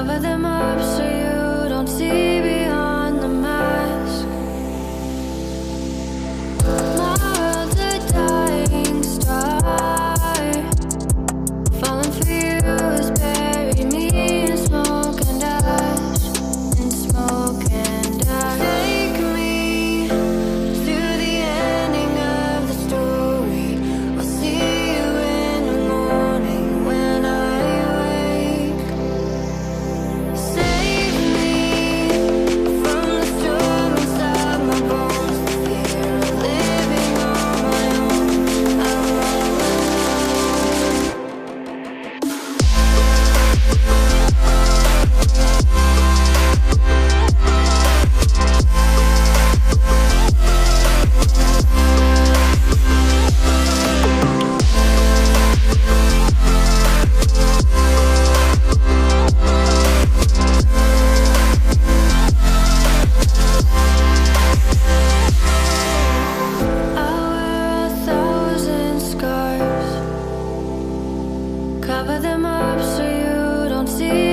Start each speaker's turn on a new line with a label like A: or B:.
A: Cover them up so you don't see beyond the mask. My world's a dying star. Falling for you has buried me in smoke and ash. In smoke and ash. Take me to the ending of the story. I'll see you in the morning when I wake. Save me from the storm inside my bones. The fear of living on my own. I'm all alone. I wear 1,000 scars. Cover them up so you don't see